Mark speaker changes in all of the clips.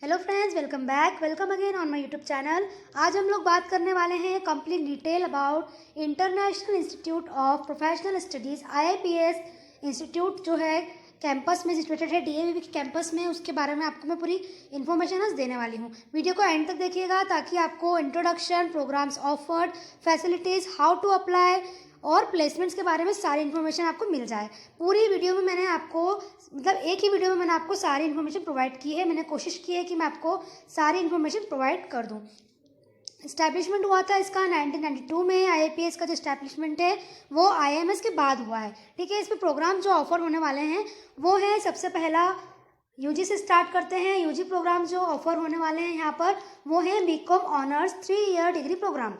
Speaker 1: Hello friends, welcome again on my YouTube channel. आज हम लोग बात करने वाले हैं complete detail about international institute of professional studies IIPS institute जो है कैंपस में सिचुएटेड है, DAVV के कैंपस में। उसके बारे में आपको मैं पूरी इन्फॉर्मेशन आज देने वाली हूँ। वीडियो को एंड तक देखिएगा ताकि आपको introduction, programmes offered, facilities, how to apply और प्लेसमेंट्स के बारे में सारी इन्फॉर्मेशन आपको मिल जाए। पूरी वीडियो में मैंने आपको एक ही वीडियो में मैंने आपको सारी इन्फॉर्मेशन प्रोवाइड की है। मैंने कोशिश की है कि मैं आपको सारी इन्फॉर्मेशन प्रोवाइड कर दूं। इस्टेब्लिशमेंट हुआ था इसका 1992 में। IIPS का जो इस्टेब्लिशमेंट है वो IIMS के बाद हुआ है। ठीक है, इसमें प्रोग्राम जो ऑफर होने वाले हैं वो है, सबसे पहला UG से स्टार्ट करते हैं। UG प्रोग्राम जो ऑफर होने वाले हैं यहाँ पर वो है BCom honours 3 year degree programme.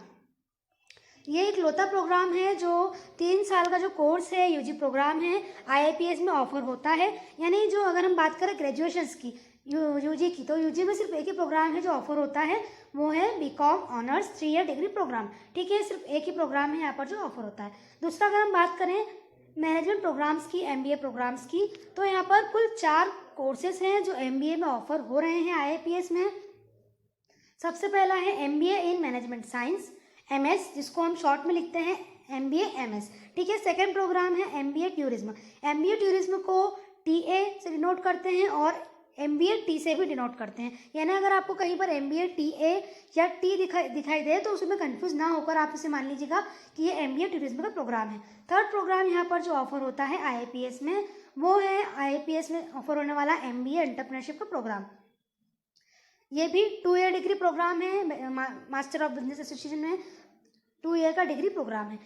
Speaker 1: ये एक लौता प्रोग्राम है जो 3 साल का जो कोर्स है, UG प्रोग्राम है, IIPS में ऑफर होता है। यानी जो अगर हम बात करें ग्रेजुएशंस की, UG की, तो UG में सिर्फ एक ही प्रोग्राम है जो ऑफर होता है, वो है BCom honours 3 year degree programme. ठीक है, सिर्फ एक ही प्रोग्राम है यहाँ पर जो ऑफर होता है। दूसरा, अगर हम बात करें मैनेजमेंट प्रोग्राम्स की, MBA प्रोग्राम्स की, तो यहाँ पर कुल 4 कोर्सेज हैं जो MBA में ऑफर हो रहे हैं IIPS में। सबसे पहला है MBA in management science, MS, जिसको हम शॉर्ट में लिखते हैं MBA MS। ठीक है, सेकंड प्रोग्राम है MBA टूरिज्म। MBA टूरिज्म को TA से डिनोट करते हैं और MBA T से भी डिनोट करते हैं। यानी अगर आपको कहीं पर MBA TA या T दिखाई दे तो उसमें कंफ्यूज ना होकर आप इसे मान लीजिएगा कि ये MBA टूरिज्म का प्रोग्राम है। थर्ड प्रोग्राम यहाँ पर जो ऑफर होता है IIPS में वो है IIPS में ऑफर होने वाला MBA एंटरप्रेन्योरशिप का प्रोग्राम। ये भी 2 ईयर डिग्री प्रोग्राम है, मास्टर ऑफ बिजनेस एसोसिएशन में 2 ईयर का डिग्री प्रोग्राम है।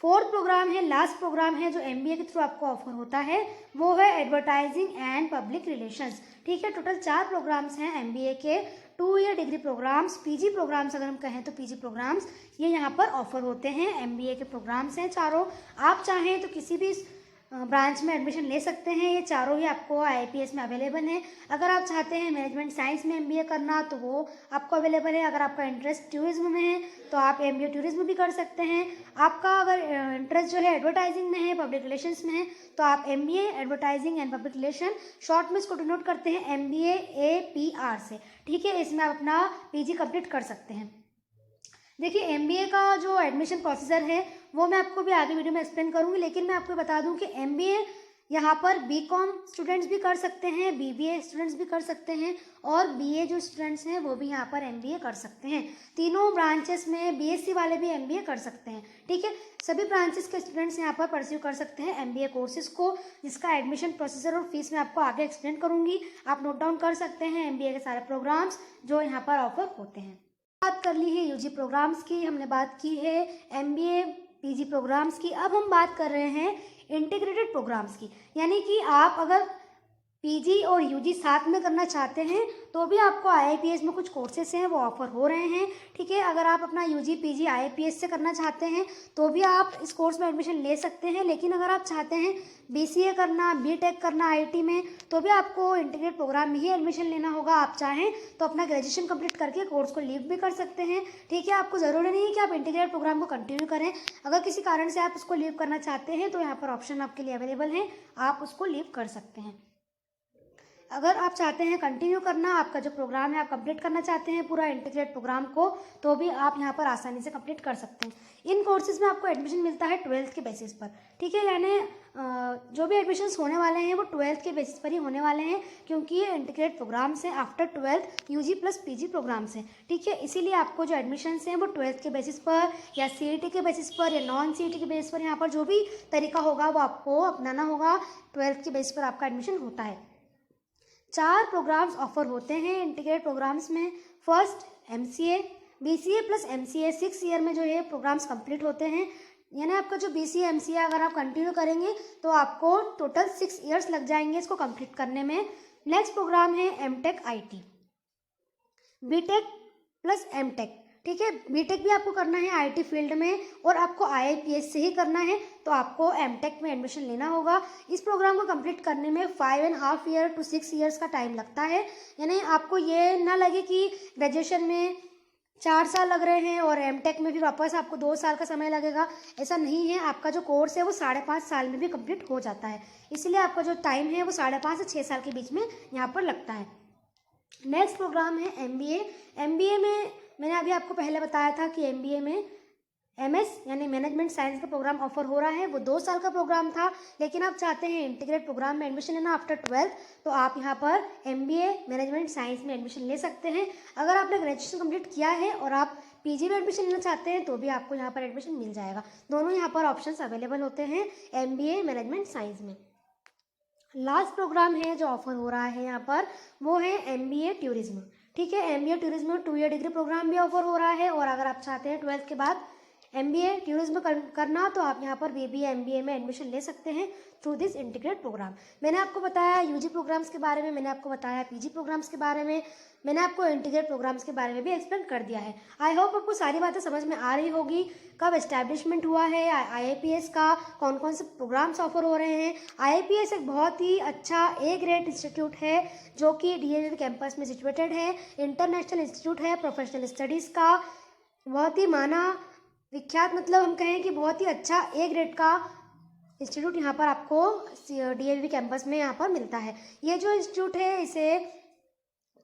Speaker 1: फोर्थ प्रोग्राम है, लास्ट प्रोग्राम है जो MBA के थ्रू आपको ऑफर होता है, वो है एडवर्टाइजिंग एंड पब्लिक रिलेशंस। ठीक है, टोटल 4 प्रोग्राम्स हैं MBA के, 2 year degree programmes, PG programmes अगर हम कहें तो PG प्रोग्राम्स ये यहाँ पर ऑफर होते हैं। MBA के प्रोग्राम्स हैं चारों। आप चाहें तो किसी भी ब्रांच में एडमिशन ले सकते हैं। ये चारों ही आपको IIPS में अवेलेबल हैं। अगर आप चाहते हैं मैनेजमेंट साइंस में MBA करना तो वो आपको अवेलेबल है। अगर आपका इंटरेस्ट टूरिज्म में है तो आप MBA टूरिज्म भी कर सकते हैं। आपका अगर इंटरेस्ट जो है एडवर्टाइजिंग में है, पब्लिक रिलेशंस में है, तो आप MBA advertising and public relation, short में इसको डिनोट करते हैं MBA APR से। ठीक है, इसमें आप अपना PG कंप्लीट कर सकते हैं। देखिए, MBA का जो एडमिशन प्रोसीजर है वो मैं आपको भी आगे वीडियो में एक्सप्लेन करूंगी, लेकिन मैं आपको बता दूं कि MBA यहाँ पर BCom स्टूडेंट्स भी कर सकते हैं, BBA स्टूडेंट्स भी कर सकते हैं और BA जो स्टूडेंट्स हैं वो भी यहाँ पर MBA कर सकते हैं। तीनों ब्रांचेस में BSc वाले भी MBA कर सकते हैं। ठीक है, सभी ब्रांचेस के स्टूडेंट्स यहाँ पर परस्यू कर सकते हैं MBA कोर्सेज को, जिसका एडमिशन प्रोसीजर और फीस मैं आपको आगे एक्सप्लेन करूंगी। आप नोट डाउन कर सकते हैं MBA के सारे प्रोग्राम्स जो यहाँ पर ऑफर होते हैं। बात कर ली है UG प्रोग्राम्स की, हमने बात की है MBA PG प्रोग्राम्स की। अब हम बात कर रहे हैं इंटीग्रेटेड प्रोग्राम्स की, यानी कि आप अगर PG और UG साथ में करना चाहते हैं तो भी आपको IIPS में कुछ कोर्सेज हैं वो ऑफर हो रहे हैं। ठीक है, अगर आप अपना UG PG IIPS से करना चाहते हैं तो भी आप इस कोर्स में एडमिशन ले सकते हैं। लेकिन अगर आप चाहते हैं BCA करना, BTech करना IT में, तो भी आपको इंटीग्रेटेड प्रोग्राम में ही एडमिशन लेना होगा। आप चाहें तो अपना ग्रेजुएशन कंप्लीट करके कोर्स को लीव भी कर सकते हैं। ठीक है, आपको ज़रूरी नहीं है कि आप इंटीग्रेटेड प्रोग्राम को कंटिन्यू करें। अगर किसी कारण से आप उसको लीव करना चाहते हैं तो यहाँ पर ऑप्शन आपके लिए अवेलेबल है, आप उसको लीव कर सकते हैं। अगर आप चाहते हैं कंटिन्यू करना, आपका जो प्रोग्राम है आप कंप्लीट करना चाहते हैं पूरा इंटीग्रेटेड प्रोग्राम को, तो भी आप यहाँ पर आसानी से कंप्लीट कर सकते हैं। इन कोर्सेज में आपको एडमिशन मिलता है 12th के बेसिस पर। ठीक है, यानी जो भी एडमिशन्स होने वाले हैं वो 12th के बेसिस पर ही होने वाले हैं, क्योंकि ये इंटीग्रेटेड प्रोग्राम्स हैं। After 12th UG plus PG programmes हैं। ठीक है, इसीलिए आपको जो एडमिशन्स हैं वो 12th के बेसिस पर या CET के बेसिस पर या नॉन CET के बेसिस पर, यहाँ पर जो भी तरीका होगा वो आपको अपनाना होगा। 12th के बेसिस पर आपका एडमिशन होता है। 4 प्रोग्राम्स ऑफर होते हैं इंटीग्रेटेड प्रोग्राम्स में। First MCA, BCA plus MCA 6 year में जो ये प्रोग्राम्स कंप्लीट होते हैं। यानी आपका जो BCA MCA अगर आप कंटिन्यू करेंगे तो आपको टोटल 6 ईयर्स लग जाएंगे इसको कंप्लीट करने में। नेक्स्ट प्रोग्राम है MTech IT, BTech plus MTech। ठीक है, BTech भी आपको करना है IT फील्ड में और आपको IIPS से ही करना है, तो आपको MTech में एडमिशन लेना होगा। इस प्रोग्राम को कंप्लीट करने में 5.5 ईयर टू 6 ईयर्स का टाइम लगता है। यानी आपको ये ना लगे कि ग्रेजुएशन में 4 साल लग रहे हैं और MTech में भी वापस आपको 2 साल का समय लगेगा। ऐसा नहीं है, आपका जो कोर्स है वो 5.5 साल में भी कंप्लीट हो जाता है। इसलिए आपका जो टाइम है वो 5.5 से 6 साल के बीच में यहाँ पर लगता है। नेक्स्ट प्रोग्राम है एमबीए। एमबीए में मैंने अभी आपको पहले बताया था कि एमबीए में एमएस यानी मैनेजमेंट साइंस का प्रोग्राम ऑफर हो रहा है। वो 2 साल का प्रोग्राम था, लेकिन आप चाहते हैं इंटीग्रेट प्रोग्राम में एडमिशन लेना आफ्टर 12th, तो आप यहाँ पर एमबीए मैनेजमेंट साइंस में एडमिशन ले सकते हैं। अगर आपने ग्रेजुएशन कंप्लीट किया है और आप पीजी में एडमिशन लेना चाहते हैं तो भी आपको यहाँ पर एडमिशन मिल जाएगा। दोनों यहाँ पर ऑप्शंस अवेलेबल होते हैं एमबीए मैनेजमेंट साइंस में। लास्ट प्रोग्राम है जो ऑफर हो रहा है यहाँ पर, वो है एमबीए टूरिज्म। ठीक है, MBA tourism 2 year degree programme भी ऑफर हो रहा है। और अगर आप चाहते हैं 12th के बाद एमबीए टूरिज्म करना तो आप यहाँ पर बीबीए एमबीए में एडमिशन ले सकते हैं थ्रू दिस इंटीग्रेट प्रोग्राम। मैंने आपको बताया यूजी प्रोग्राम्स के बारे में, मैंने आपको बताया पीजी प्रोग्राम्स के बारे में, मैंने आपको इंटीग्रेट प्रोग्राम्स के बारे में भी एक्सप्लेन कर दिया है। आई होप आपको सारी बातें समझ में आ रही होगी। कब एस्टैब्लिशमेंट हुआ है आईआईपीएस का, कौन कौन से प्रोग्राम्स ऑफर हो रहे हैं। आईआईपीएस एक बहुत ही अच्छा ए ग्रेड इंस्टीट्यूट है जो कि डीएवी कैंपस में सिचुएटेड है। इंटरनेशनल इंस्टीट्यूट है प्रोफेशनल स्टडीज़ का, बहुत ही माना विख्यात, मतलब हम कहें कि बहुत ही अच्छा ए ग्रेड का इंस्टीट्यूट यहाँ पर आपको डीएवी कैंपस में यहाँ पर मिलता है। ये जो इंस्टीट्यूट है इसे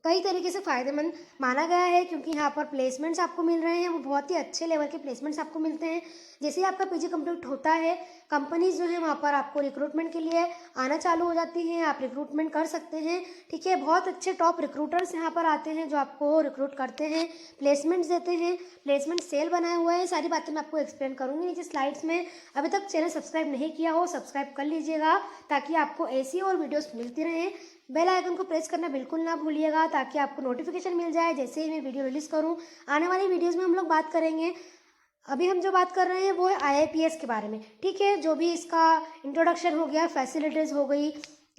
Speaker 1: कई तरीके से फ़ायदेमंद माना गया है, क्योंकि यहाँ पर प्लेसमेंट्स आपको मिल रहे हैं, वो बहुत ही अच्छे लेवल के प्लेसमेंट्स आपको मिलते हैं। जैसे ही आपका पीजी कंप्लीट होता है, कंपनीज जो है वहाँ पर आपको रिक्रूटमेंट के लिए आना चालू हो जाती हैं, आप रिक्रूटमेंट कर सकते हैं। ठीक है, बहुत अच्छे टॉप रिक्रूटर्स यहाँ पर आते हैं जो आपको रिक्रूट करते हैं, प्लेसमेंट्स देते हैं, प्लेसमेंट सेल बनाया हुआ है। सारी बातें मैं आपको एक्सप्लेन करूँगी नीचे स्लाइड्स में। अभी तक चैनल सब्सक्राइब नहीं किया हो, सब्सक्राइब कर लीजिएगा ताकि आपको ऐसी और वीडियोस मिलती रहें। बेल आइकन को प्रेस करना बिल्कुल ना भूलिएगा ताकि आपको नोटिफिकेशन मिल जाए जैसे ही मैं वीडियो रिलीज़ करूं। आने वाली वीडियोस में हम लोग बात करेंगे, अभी हम जो बात कर रहे हैं वो है आईआईपीएस के बारे में। ठीक है, जो भी इसका इंट्रोडक्शन हो गया, फैसिलिटीज़ हो गई,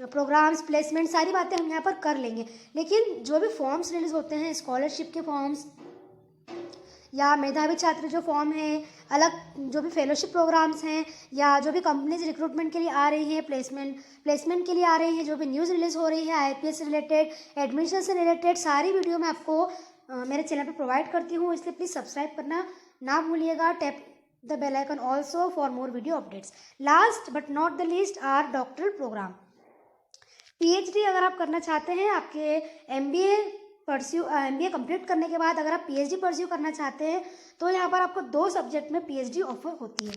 Speaker 1: प्रोग्राम्स, प्लेसमेंट, सारी बातें हम यहाँ पर कर लेंगे। लेकिन जो भी फॉर्म्स रिलीज होते हैं, स्कॉलरशिप के फॉर्म्स या मेधावी छात्र जो फॉर्म है, अलग जो भी फेलोशिप प्रोग्राम्स हैं, या जो भी कंपनीज रिक्रूटमेंट के लिए आ रही हैं, प्लेसमेंट के लिए आ रही हैं, जो भी न्यूज़ रिलीज़ हो रही है आईपीएस से रिलेटेड, एडमिशन से रिलेटेड, सारी वीडियो मैं आपको मेरे चैनल पर प्रोवाइड करती हूँ। इसलिए प्लीज़ सब्सक्राइब करना ना भूलिएगा। Tap the bell icon also for more video updates. Last but not the least are doctoral programme. PhD अगर आप करना चाहते हैं, आपके एमबीए कंप्लीट करने के बाद अगर आप पीएचडी परस्यू करना चाहते हैं तो यहाँ पर आपको 2 सब्जेक्ट में पीएचडी ऑफर होती है।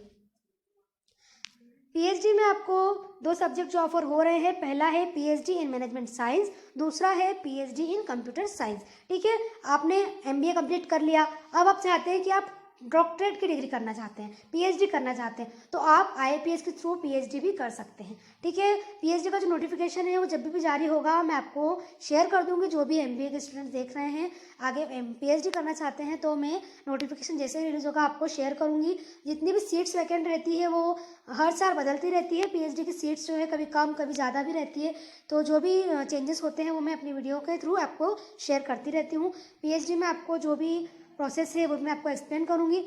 Speaker 1: पीएचडी में आपको 2 सब्जेक्ट जो ऑफर हो रहे हैं, पहला है पीएचडी इन मैनेजमेंट साइंस, दूसरा है पीएचडी इन कंप्यूटर साइंस। ठीक है, आपने एमबीए कंप्लीट कर लिया, अब आप चाहते हैं कि आप डॉक्टरेट की डिग्री करना चाहते हैं, पीएचडी करना चाहते हैं, तो आप आईआईपीएस के थ्रू पीएचडी भी कर सकते हैं। ठीक है, पीएचडी का जो नोटिफिकेशन है वो जब भी जारी होगा मैं आपको शेयर कर दूंगी। जो भी एमबीए के स्टूडेंट देख रहे हैं, आगे पीएचडी करना चाहते हैं, तो मैं नोटिफिकेशन जैसे ही रिलीज होगा आपको शेयर करूंगी। जितनी भी सीट्स वैकेंट रहती है वो हर साल बदलती रहती है, पीएचडी की सीट्स जो है कभी कम कभी ज़्यादा भी रहती है, तो जो भी चेंजेस होते हैं वो मैं अपनी वीडियो के थ्रू आपको शेयर करती रहती हूँ। पीएचडी में आपको जो भी प्रोसेस है वो मैं आपको एक्सप्लेन करूँगी।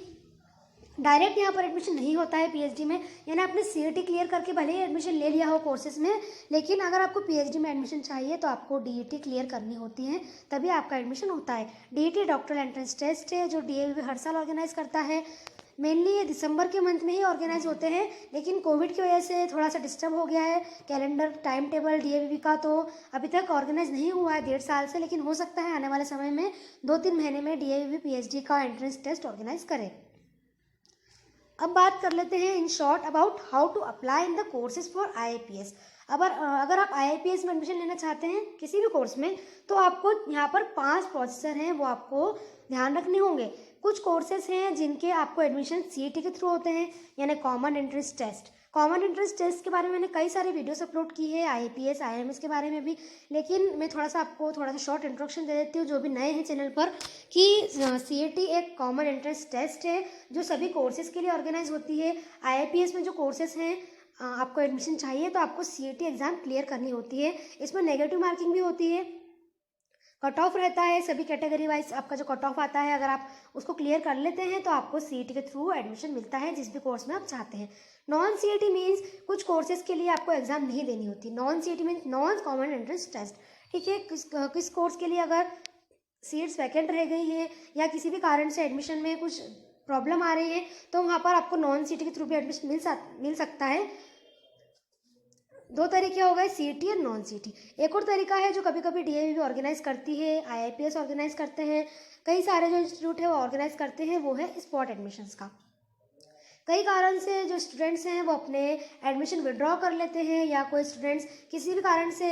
Speaker 1: डायरेक्ट यहाँ पर एडमिशन नहीं होता है पीएचडी में, यानी आपने सीईटी क्लियर करके भले ही एडमिशन ले लिया हो कोर्सेज में, लेकिन अगर आपको पीएचडी में एडमिशन चाहिए तो आपको डीईटी क्लियर करनी होती है, तभी आपका एडमिशन होता है। डीईटी डॉक्टरल एंट्रेंस टेस्ट है जो डीएवी हर साल ऑर्गेनाइज करता है। मेनली ये दिसंबर के मंथ में ही ऑर्गेनाइज होते हैं, लेकिन कोविड की वजह से थोड़ा सा डिस्टर्ब हो गया है कैलेंडर टाइम टेबल डीएवी का, तो अभी तक ऑर्गेनाइज नहीं हुआ है 1.5 साल से, लेकिन हो सकता है आने वाले समय में 2-3 महीने में डीएवी पीएचडी का एंट्रेंस टेस्ट ऑर्गेनाइज करे। अब बात कर लेते हैं in short about how to apply in the courses for IIPS. अगर आप आईआईपीएस में एडमिशन लेना चाहते हैं किसी भी कोर्स में, तो आपको यहाँ पर 5 प्रोसेसर हैं वो आपको ध्यान रखने होंगे। कुछ कोर्सेज हैं जिनके आपको एडमिशन सीईटी के थ्रू होते हैं, यानी common entrance test. Common entrance test के बारे में मैंने कई सारे वीडियोस अपलोड की है, आईपीएस आईएमएस के बारे में भी, लेकिन मैं आपको थोड़ा सा शॉर्ट इंट्रोडक्शन दे देती हूँ जो भी नए हैं चैनल पर, कि सीईटी एक कॉमन एंट्रेंस टेस्ट है जो सभी कोर्सेज के लिए ऑर्गेनाइज होती है। आईआईपीएस में जो कोर्सेज हैं आपको एडमिशन चाहिए तो आपको सीईटी एग्ज़ाम क्लियर करनी होती है। इसमें नेगेटिव मार्किंग भी होती है, कट ऑफ रहता है, सभी कैटेगरी वाइज आपका जो कट ऑफ आता है अगर आप उसको क्लियर कर लेते हैं तो आपको सीईटी के थ्रू एडमिशन मिलता है जिस भी कोर्स में आप चाहते हैं। नॉन सीईटी मीन्स कुछ कोर्सेज के लिए आपको एग्जाम नहीं देनी होती। Non CET means non common entrance test. ठीक है, किस कोर्स के लिए अगर सीट्स वैकेंट रह गई है या किसी भी कारण से एडमिशन में कुछ प्रॉब्लम आ रही है तो वहाँ पर आपको नॉन सीईटी के थ्रू भी एडमिशन मिल सकता है। दो तरीके हो गए, सीईटी और नॉन सीईटी। एक और तरीका है जो कभी कभी डीएवी भी ऑर्गेनाइज करती है, आईआईपीएस ऑर्गेनाइज करते हैं, कई सारे जो इंस्टीट्यूट है वो ऑर्गेनाइज करते हैं, वो है स्पॉट एडमिशन्स का। कई कारण से जो स्टूडेंट्स हैं वो अपने एडमिशन विड्रॉ कर लेते हैं, या कोई स्टूडेंट्स किसी भी कारण से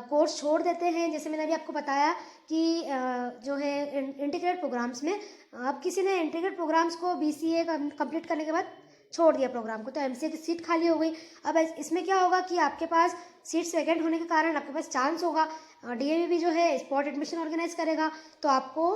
Speaker 1: कोर्स छोड़ देते हैं। जैसे मैंने अभी आपको बताया कि जो है इंटीग्रेटेड प्रोग्राम्स में, अब किसी ने इंटीग्रेटेड प्रोग्राम्स को बीसीए कंप्लीट करने के बाद छोड़ दिया प्रोग्राम को, तो एमसीए की सीट खाली हो गई। अब इसमें क्या होगा कि आपके पास सीट्स वैकेंट होने के कारण आपके पास चांस होगा, डीएवी भी जो है स्पॉट एडमिशन ऑर्गेनाइज करेगा, तो आपको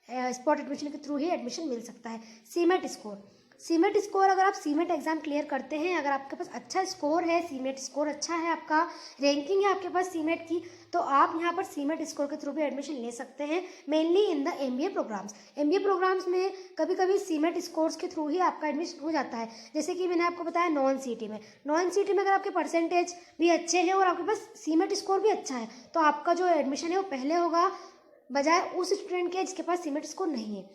Speaker 1: स्पॉट एडमिशन के थ्रू ही एडमिशन मिल सकता है। सीमेट स्कोर, सीमेट स्कोर, अगर आप सीमेट एग्जाम क्लियर करते हैं, अगर आपके पास अच्छा स्कोर है, सीमेट स्कोर अच्छा है, आपका रैंकिंग है आपके पास सीमेट की, तो आप यहाँ पर सीमेट स्कोर के थ्रू भी एडमिशन ले सकते हैं, mainly in the MBA programmes. MBA programmes में कभी कभी सीमेट स्कोर्स के थ्रू ही आपका एडमिशन हो जाता है। जैसे कि मैंने आपको बताया नॉन सीईटी में, नॉन सीईटी में अगर आपके परसेंटेज भी अच्छे हैं और आपके पास सीमेट स्कोर भी अच्छा है, तो आपका जो एडमिशन है वो पहले होगा बजाय उस स्टूडेंट के जिसके पास सीमेट स्कोर नहीं है।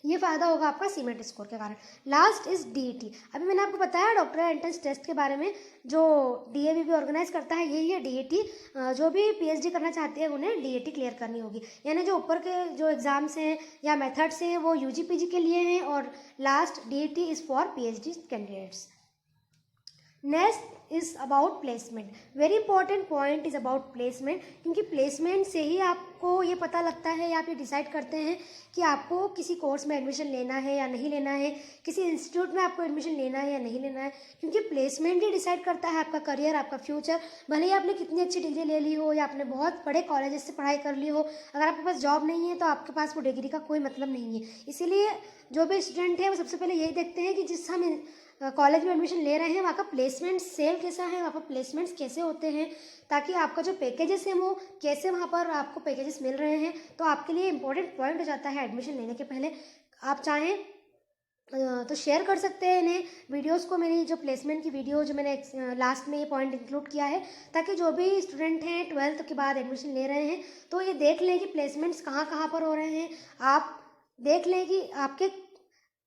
Speaker 1: ये फायदा होगा आपका सीमेट स्कोर के कारण। Last is DET. अभी मैंने आपको बताया डॉक्टर एंट्रेंस टेस्ट के बारे में, जो डीएवी भी ऑर्गेनाइज करता है, यही है डीईटी। जो भी पीएचडी करना चाहते हैं उन्हें डीईटी क्लियर करनी होगी। यानी जो ऊपर के जो एग्जाम्स हैं या मेथड्स हैं वो यूजी पीजी के लिए हैं, और last DET is for PhD candidates. Next is about placement. Very important point is about placement, क्योंकि प्लेसमेंट से ही आपको ये पता लगता है या आप ये डिसाइड करते हैं कि आपको किसी कोर्स में एडमिशन लेना है या नहीं लेना है, किसी इंस्टीट्यूट में आपको एडमिशन लेना है या नहीं लेना है, क्योंकि प्लेसमेंट ही डिसाइड करता है आपका करियर, आपका फ्यूचर। भले ही आपने कितनी अच्छी डिग्री ले ली हो या आपने बहुत बड़े कॉलेजेस से पढ़ाई कर ली हो, अगर आपके पास जॉब नहीं है तो आपके पास वो डिग्री का कोई मतलब नहीं है। इसीलिए जो भी स्टूडेंट है वो सबसे पहले यही देखते हैं कि जिस हम कॉलेज में एडमिशन ले रहे हैं वहाँ का प्लेसमेंट सेल कैसा है, वहाँ पर प्लेसमेंट्स कैसे होते हैं, ताकि आपका जो पैकेजेस हैं वो कैसे वहाँ पर आपको पैकेजेस मिल रहे हैं। तो आपके लिए इंपॉर्टेंट पॉइंट हो जाता है एडमिशन लेने के पहले। आप चाहें तो शेयर कर सकते हैं इन्हें वीडियोस को, मेरी जो प्लेसमेंट की वीडियो जो मैंने लास्ट में ये पॉइंट इंक्लूड किया है, ताकि जो भी स्टूडेंट हैं 12th के बाद एडमिशन ले रहे हैं तो ये देख लें कि प्लेसमेंट्स कहाँ कहाँ पर हो रहे हैं। आप देख लें कि आपके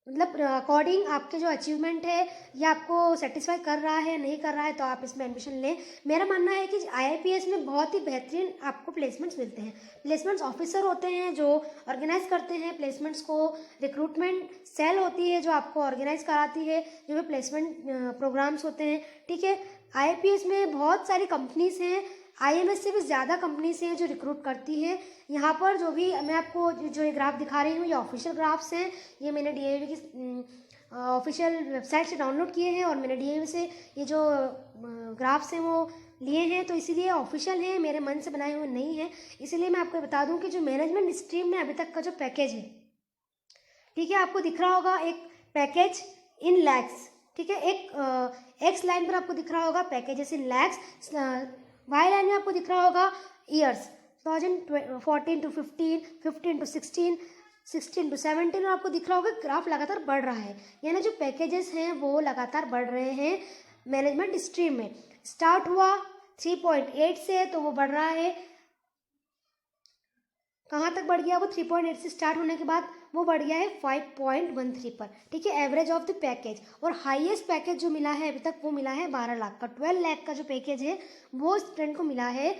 Speaker 1: मतलब अकॉर्डिंग आपके जो अचीवमेंट है ये आपको सेटिस्फाई कर रहा है नहीं कर रहा है, तो आप इसमें एडमिशन लें। मेरा मानना है कि आईआईपीएस में बहुत ही बेहतरीन आपको प्लेसमेंट्स मिलते हैं। प्लेसमेंट्स ऑफिसर होते हैं जो ऑर्गेनाइज करते हैं प्लेसमेंट्स को, रिक्रूटमेंट सेल होती है जो आपको ऑर्गेनाइज कराती है जो भी प्लेसमेंट प्रोग्राम्स होते हैं, ठीक है। आईआईपीएस में बहुत सारी कंपनीज हैं, आईएमएस से भी ज़्यादा कंपनीज हैं जो रिक्रूट करती है। यहाँ पर जो भी मैं आपको जो ये ग्राफ दिखा रही हूँ ये ऑफिशियल ग्राफ्स हैं, ये मैंने डीएवी की ऑफिशियल वेबसाइट से डाउनलोड किए हैं, और मैंने डीएवी से ये जो ग्राफ्स हैं वो लिए हैं, तो इसीलिए ऑफिशियल हैं, मेरे मन से बनाए हुए नहीं हैं। इसीलिए मैं आपको बता दूं कि जो मैनेजमेंट स्ट्रीम में अभी तक का जो पैकेज है, ठीक है, आपको दिख रहा होगा एक पैकेज इन लैक्स, ठीक है। एक एक्स लाइन पर आपको दिख रहा होगा पैकेजेस इन लैक्स, वाई लाइन में आपको दिख रहा होगा ईयर्स 2014 to 15, 15 to 16, 16 to 17, और आपको दिख रहा होगा ग्राफ लगातार बढ़ रहा है, यानी जो पैकेजेस हैं वो लगातार बढ़ रहे हैं। मैनेजमेंट स्ट्रीम में स्टार्ट हुआ 3.8 से, तो वो बढ़ रहा है, कहाँ तक बढ़ गया वो 3.8 से स्टार्ट होने के बाद वो बढ़ गया है 5.13 पर, ठीक है, एवरेज ऑफ द पैकेज। और हाईएस्ट पैकेज जो मिला है अभी तक वो मिला है 12 लाख का। 12 लाख का जो पैकेज है वो स्टूडेंट को मिला है,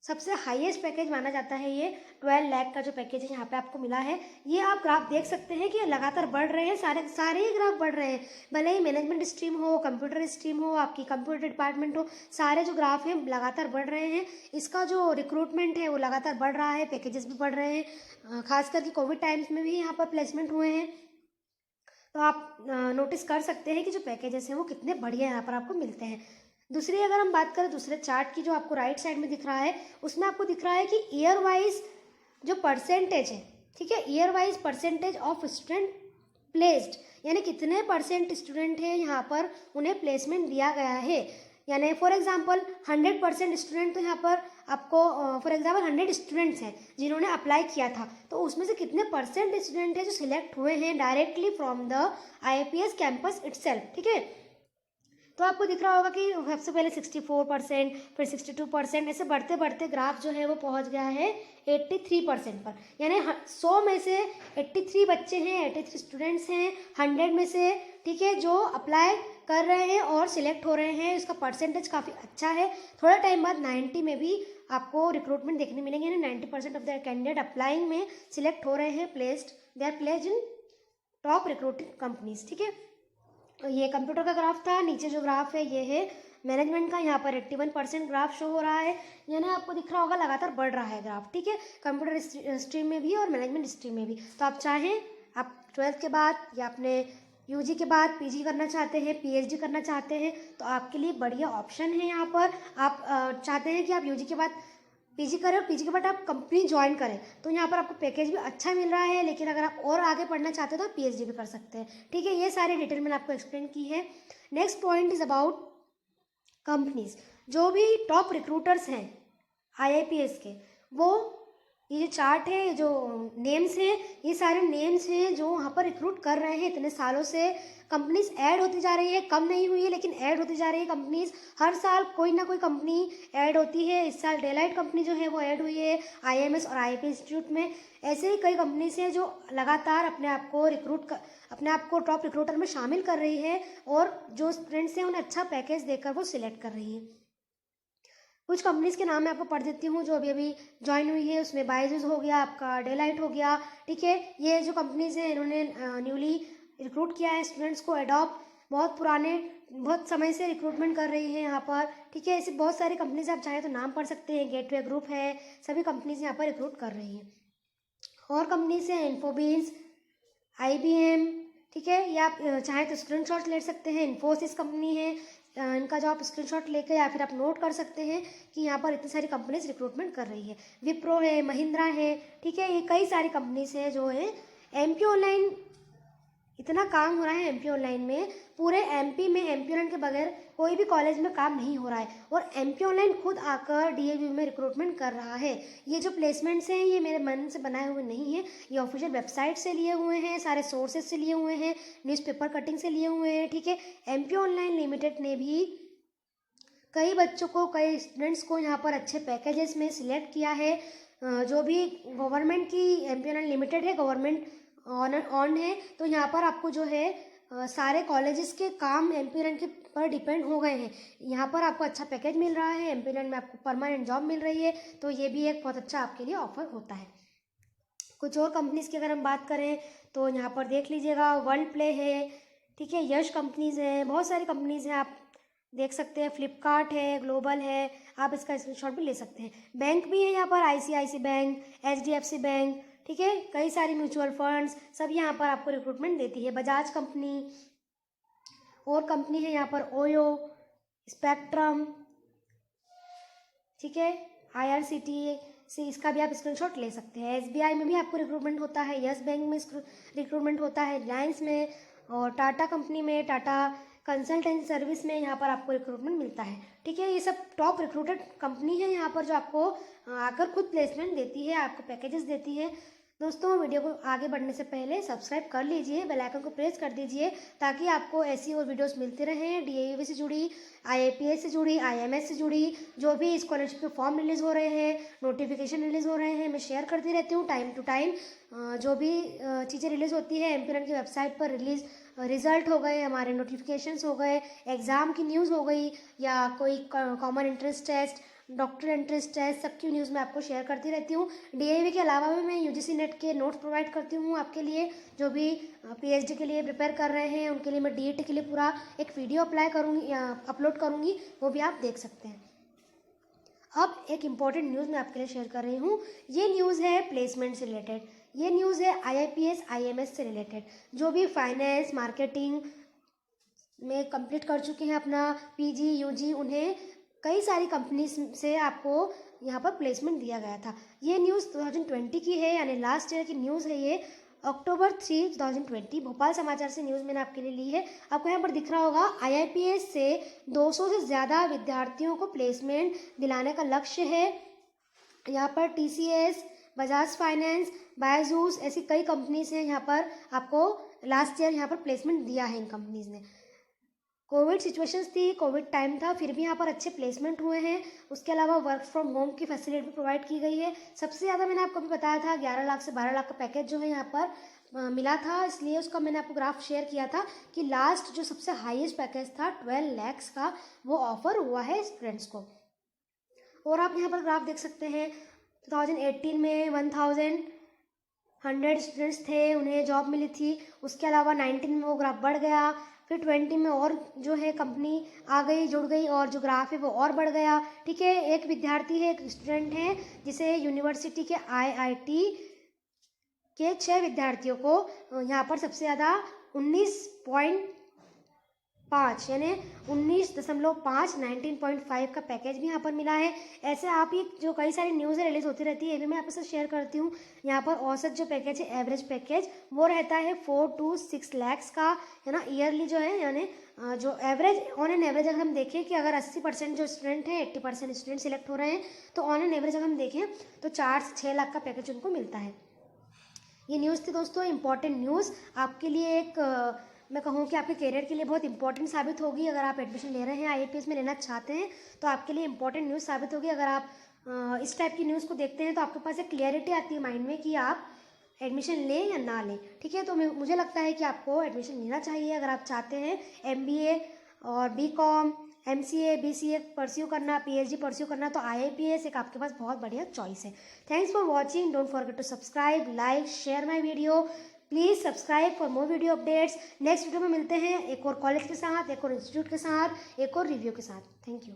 Speaker 1: सबसे हाईएस्ट पैकेज माना जाता है ये 12 लाख का जो पैकेज है यहाँ पे आपको मिला है। ये आप ग्राफ देख सकते हैं कि लगातार बढ़ रहे हैं, सारे ही ग्राफ बढ़ रहे हैं, भले ही मैनेजमेंट स्ट्रीम हो, कंप्यूटर स्ट्रीम हो, आपकी कंप्यूटर डिपार्टमेंट हो, सारे जो ग्राफ हैं लगातार बढ़ रहे हैं। इसका जो रिक्रूटमेंट है वो लगातार बढ़ रहा है, पैकेजेस भी बढ़ रहे हैं, खास करके कोविड टाइम्स में भी यहाँ पर प्लेसमेंट हुए हैं, तो आप नोटिस कर सकते हैं कि जो पैकेजेस हैं वो कितने बढ़िया यहाँ पर आपको मिलते हैं। दूसरी अगर हम बात करें दूसरे चार्ट की, जो आपको राइट साइड में दिख रहा है, उसमें आपको दिख रहा है कि ईयर वाइज जो परसेंटेज है, ठीक है, year wise percentage of student placed, यानी कितने परसेंट स्टूडेंट हैं यहाँ पर उन्हें प्लेसमेंट दिया गया है। यानी फॉर एग्जांपल 100% स्टूडेंट, तो यहाँ पर आपको फॉर एग्जांपल 100 स्टूडेंट्स हैं जिन्होंने अप्लाई किया था, तो उसमें से कितने परसेंट स्टूडेंट हैं जो सिलेक्ट हुए हैं directly from the IIPS campus itself, ठीक है। तो आपको दिख रहा होगा कि सबसे पहले 64%, फिर 62%, ऐसे बढ़ते बढ़ते ग्राफ जो है वो पहुंच गया है 83% पर। यानी 100 में से 83 बच्चे हैं, 83 स्टूडेंट्स हैं 100 में से, ठीक है, जो अप्लाई कर रहे हैं और सिलेक्ट हो रहे हैं, इसका परसेंटेज काफ़ी अच्छा है। थोड़ा टाइम बाद 90 में भी आपको रिक्रूटमेंट देखने मिलेंगे, यानी 90% ऑफ द कैंडिडेट अप्लाइंग में सिलेक्ट हो रहे हैं, they are placed in top recruiting companies. ठीक है, ये कंप्यूटर का ग्राफ था। नीचे जो ग्राफ है ये है मैनेजमेंट का, यहाँ पर 81% ग्राफ शो हो रहा है, यानी आपको दिख रहा होगा लगातार बढ़ रहा है ग्राफ। ठीक है, कंप्यूटर स्ट्रीम में भी और मैनेजमेंट स्ट्रीम में भी। तो आप चाहें, आप 12th के बाद या अपने यूजी के बाद पीजी करना चाहते हैं, पीएचडी करना चाहते हैं, तो आपके लिए बढ़िया ऑप्शन है यहाँ पर। आप चाहते हैं कि आप यूजी के बाद पीजी करें और पीजी के बाद आप कंपनी ज्वाइन करें, तो यहाँ पर आपको पैकेज भी अच्छा मिल रहा है। लेकिन अगर आप और आगे पढ़ना चाहते हो तो आप पीएचडी भी कर सकते हैं। ठीक है, ये सारी डिटेल मैंने आपको एक्सप्लेन की है। Next point is about companies. जो भी टॉप रिक्रूटर्स हैं आईआईपीएस के, वो ये जो चार्ट है, ये जो नेम्स हैं, ये सारे नेम्स हैं जो वहाँ पर रिक्रूट कर रहे हैं। इतने सालों से कंपनीज ऐड होती जा रही है, कम नहीं हुई है लेकिन ऐड होती जा रही है कंपनीज। हर साल कोई ना कोई कंपनी ऐड होती है। इस साल डेलाइट कंपनी जो है वो ऐड हुई है आईएमएस और आईआईपी इंस्टीट्यूट में। ऐसे ही कई कंपनीज हैं जो लगातार अपने आप को टॉप रिक्रूटर में शामिल कर रही है और जो स्टूडेंट्स हैं उन्हें अच्छा पैकेज देकर वो सिलेक्ट कर रही है। कुछ कंपनीज के नाम मैं आपको पढ़ देती हूँ जो अभी अभी ज्वाइन हुई है। उसमें बायजूस हो गया, आपका डेलाइट हो गया। ठीक है, ये जो कंपनीज हैं इन्होंने न्यूली रिक्रूट किया है स्टूडेंट्स को। एडॉप बहुत समय से रिक्रूटमेंट कर रही है यहाँ पर। ठीक है, ऐसी बहुत सारी कंपनीज आप चाहें तो नाम पढ़ सकते हैं। गेटवे ग्रुप है, सभी कंपनीज यहाँ पर रिक्रूट कर रही हैं। और कंपनीज हैं इन्फोबीन्स, IBM। ठीक है, ये आप चाहें तो स्क्रीनशॉट ले सकते हैं। इन्फोसिस कंपनी है, इनका जो आप स्क्रीनशॉट लेकर या फिर आप नोट कर सकते हैं कि यहाँ पर इतनी सारी कंपनीज रिक्रूटमेंट कर रही है। विप्रो है, महिंद्रा है। ठीक है, ये कई सारी कंपनीज हैं जो है। एमपी ऑनलाइन, इतना काम हो रहा है एमपी ऑनलाइन में। पूरे एमपी में एमपी ऑनलाइन के बगैर कोई भी कॉलेज में काम नहीं हो रहा है और एमपी ऑनलाइन खुद आकर डीएवी में रिक्रूटमेंट कर रहा है। ये जो प्लेसमेंट्स हैं ये मेरे मन से बनाए हुए नहीं हैं, ये ऑफिशियल वेबसाइट से लिए हुए हैं, सारे सोर्सेज से लिए हुए हैं, न्यूज़पेपर कटिंग से लिए हुए हैं। ठीक है, एमपी ऑनलाइन लिमिटेड ने भी कई बच्चों को, कई स्टूडेंट्स को यहाँ पर अच्छे पैकेजेस में सिलेक्ट किया है। जो भी गवर्नमेंट की एमपी ऑनलाइन लिमिटेड है, गवर्नमेंट ऑन है, तो यहाँ पर आपको जो है सारे कॉलेजेस के काम एमपी के पर डिपेंड हो गए हैं। यहाँ पर आपको अच्छा पैकेज मिल रहा है, एमपी में आपको परमानेंट जॉब मिल रही है, तो ये भी एक बहुत अच्छा आपके लिए ऑफर होता है। कुछ और कंपनीज की अगर हम बात करें तो यहाँ पर देख लीजिएगा, वर्ल्ड प्ले है। ठीक है, यश कंपनीज है, बहुत सारी कंपनीज हैं, आप देख सकते हैं। फ्लिपकार्ट है, ग्लोबल है, आप इसका स्क्रीनशॉट भी ले सकते हैं। बैंक भी है यहाँ पर, ICICI बैंक, HDFC बैंक। ठीक है, कई सारी म्यूचुअल फंड्स सब यहाँ पर आपको रिक्रूटमेंट देती है। बजाज कंपनी और कंपनी है यहाँ पर, ओयो, स्पेक्ट्रम। ठीक है, IRCTC, इसका भी आप स्क्रीनशॉट ले सकते हैं। SBI में भी आपको रिक्रूटमेंट होता है, यस बैंक में रिक्रूटमेंट होता है, रिलायंस में और टाटा कंपनी में, टाटा कंसल्टेंसी सर्विस में यहाँ पर आपको रिक्रूटमेंट मिलता है। ठीक है, ये सब टॉप रिक्रूटेड कंपनी है यहाँ पर जो आपको आकर खुद प्लेसमेंट देती है, आपको पैकेजेस देती है। दोस्तों, वीडियो को आगे बढ़ने से पहले सब्सक्राइब कर लीजिए, बेल आइकन को प्रेस कर दीजिए ताकि आपको ऐसी और वीडियोस मिलती रहें। DAV से जुड़ी, IAPS से जुड़ी, IMS से जुड़ी, जो भी स्कॉलरशिप के फॉर्म रिलीज़ हो रहे हैं, नोटिफिकेशन रिलीज़ हो रहे हैं, मैं शेयर करती रहती हूँ टाइम टू टाइम। जो भी चीज़ें रिलीज़ होती है एमपी की वेबसाइट पर, रिजल्ट हो गए, हमारे नोटिफिकेशंस हो गए, एग्ज़ाम की न्यूज़ हो गई, या कोई common entrance test, doctor entrance test, सबकी न्यूज़ मैं आपको शेयर करती रहती हूँ। DAV के अलावा भी मैं UGC नेट के नोट्स प्रोवाइड करती हूँ आपके लिए। जो भी PhD के लिए प्रिपेयर कर रहे हैं उनके लिए मैं DET के लिए पूरा एक वीडियो अपलोड करूँगी, वो भी आप देख सकते हैं। अब एक इम्पॉर्टेंट न्यूज़ मैं आपके लिए शेयर कर रही हूँ। ये न्यूज़ है प्लेसमेंट से रिलेटेड। ये न्यूज़ है IIPS IMS से रिलेटेड। जो भी फाइनेंस, मार्केटिंग में कंप्लीट कर चुके हैं अपना PG UG, उन्हें कई सारी कंपनीज से आपको यहाँ पर प्लेसमेंट दिया गया था। ये न्यूज़ 2020 की है, यानी लास्ट ईयर की न्यूज़ है ये। October 3, 2020 भोपाल समाचार से न्यूज़ मैंने आपके लिए ली है। आपको यहाँ पर दिख रहा होगा, IIPS से 200 से ज़्यादा विद्यार्थियों को प्लेसमेंट दिलाने का लक्ष्य है। यहाँ पर TCS, बजाज फाइनेंस, बायजूस, ऐसी कई कंपनीज हैं यहाँ पर आपको लास्ट ईयर यहाँ पर प्लेसमेंट दिया है इन कंपनीज ने। कोविड सिचुएशंस थी, कोविड टाइम था, फिर भी यहाँ पर अच्छे प्लेसमेंट हुए हैं। उसके अलावा वर्क फ्रॉम होम की फैसिलिटी भी प्रोवाइड की गई है। सबसे ज़्यादा मैंने आपको भी बताया था 11 लाख से 12 लाख का पैकेज जो है यहाँ पर मिला था, इसलिए उसका मैंने आपको ग्राफ शेयर किया था कि लास्ट जो सबसे हाईएस्ट पैकेज था 12 लाख का, वो ऑफर हुआ है स्टूडेंट्स को। और आप यहाँ पर ग्राफ देख सकते हैं 2018 में 1100 स्टूडेंट्स थे, उन्हें जॉब मिली थी। उसके अलावा 19 में वो ग्राफ बढ़ गया, फिर 20 में और जो है कंपनी आ गई, जुड़ गई, और जो ग्राफ है वो और बढ़ गया। ठीक है, एक विद्यार्थी है, एक स्टूडेंट है, जिसे यूनिवर्सिटी के IIT के 6 विद्यार्थियों को यहाँ पर सबसे ज़्यादा 19.5 यानी 19.5 का पैकेज भी यहाँ पर मिला है। ऐसे आप ही जो कई सारी न्यूज़ रिलीज होती रहती है, ये भी मैं आपके साथ शेयर करती हूँ। यहाँ पर औसत जो पैकेज है, एवरेज पैकेज, वो रहता है 4 to 6 lakhs का, है ना, ईयरली जो है, यानी जो एवरेज, ऑन एन एवरेज अगर हम देखें कि अगर 80% जो स्टूडेंट हैं, 80% स्टूडेंट सिलेक्ट हो रहे हैं, तो ऑन एन एवरेज अगर हम देखें तो 4 से 6 लाख का पैकेज उनको मिलता है। ये न्यूज़ थी दोस्तों, इंपॉर्टेंट न्यूज़ आपके लिए, एक मैं कहूँ कि आपके करियर के लिए बहुत इंपॉर्टेंट साबित होगी। अगर आप एडमिशन ले रहे हैं, IAPS में लेना चाहते हैं, तो आपके लिए इंपॉर्टेंट न्यूज़ साबित होगी। अगर आप इस टाइप की न्यूज़ को देखते हैं तो आपके पास एक क्लियरिटी आती है माइंड में कि आप एडमिशन लें या ना लें। ठीक है, तो मुझे लगता है कि आपको एडमिशन लेना चाहिए अगर आप चाहते हैं MBA और BCom, MCA, BCA परस्यू करना, PhD परस्यू करना, तो IAPS एक आपके पास बहुत बढ़िया चॉइस है। Thanks for watching, don't forget to subscribe, like, share my video. Please subscribe for more video updates. Next video में मिलते हैं एक और कॉलेज के साथ, एक और इंस्टीट्यूट के साथ, एक और रिव्यू के साथ। Thank you.